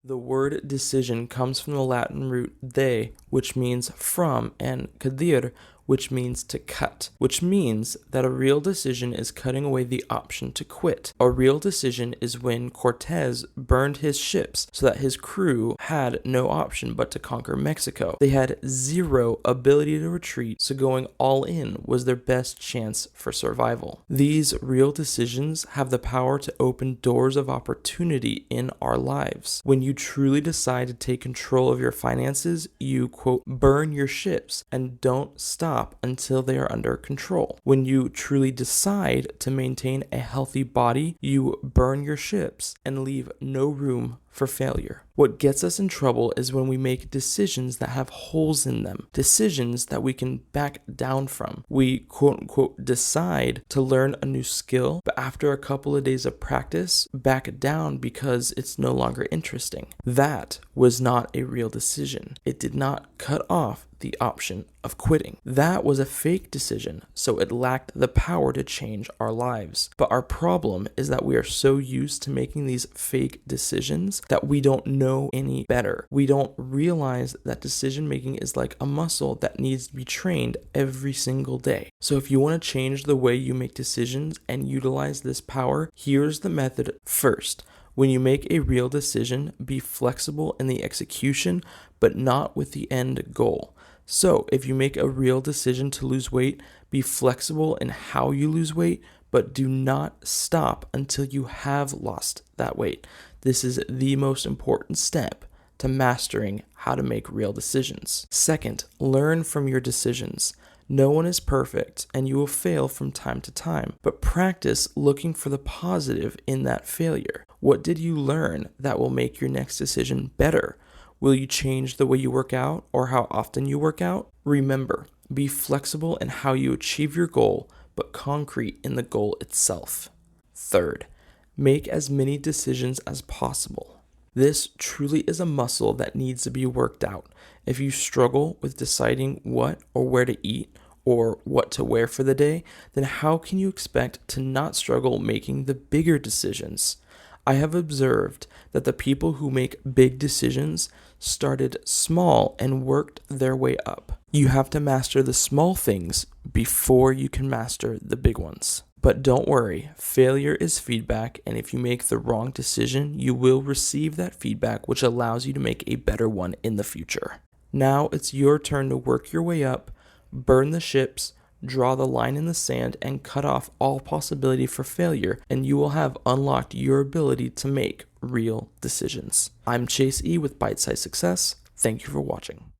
The word decision comes from the Latin root de, which means from, and caedere, which means to cut, which means that a real decision is cutting away the option to quit. A real decision is when Cortes burned his ships so that his crew had no option but to conquer Mexico. They had zero ability to retreat, so going all in was their best chance for survival. These real decisions have the power to open doors of opportunity in our lives. When you truly decide to take control of your finances, you, quote, burn your ships and don't stop until they are under control. When you truly decide to maintain a healthy body, you burn your ships and leave no room for failure. What gets us in trouble is when we make decisions that have holes in them, decisions that we can back down from. We quote unquote decide to learn a new skill, but after a couple of days of practice, back down because it's no longer interesting. That was not a real decision. It did not cut off the option of quitting. That was a fake decision, so it lacked the power to change our lives. But our problem is that we are so used to making these fake decisions that we don't know any better. We don't realize that decision making is like a muscle that needs to be trained every single day. So if you want to change the way you make decisions and utilize this power, here's the method. First, when you make a real decision, be flexible in the execution, but not with the end goal. So if you make a real decision to lose weight, be flexible in how you lose weight, but do not stop until you have lost that weight. This is the most important step to mastering how to make real decisions. Second, learn from your decisions. No one is perfect, and you will fail from time to time, but practice looking for the positive in that failure. What did you learn that will make your next decision better? Will you change the way you work out or how often you work out? Remember, be flexible in how you achieve your goal, but concrete in the goal itself. Third, make as many decisions as possible. This truly is a muscle that needs to be worked out. If you struggle with deciding what or where to eat or what to wear for the day, then how can you expect to not struggle making the bigger decisions? I have observed that the people who make big decisions started small and worked their way up. You have to master the small things before you can master the big ones. But don't worry, failure is feedback, and if you make the wrong decision, you will receive that feedback, which allows you to make a better one in the future. Now it's your turn to work your way up, burn the ships, draw the line in the sand, and cut off all possibility for failure, and you will have unlocked your ability to make real decisions. I'm Chase E with Bite Size Success. Thank you for watching.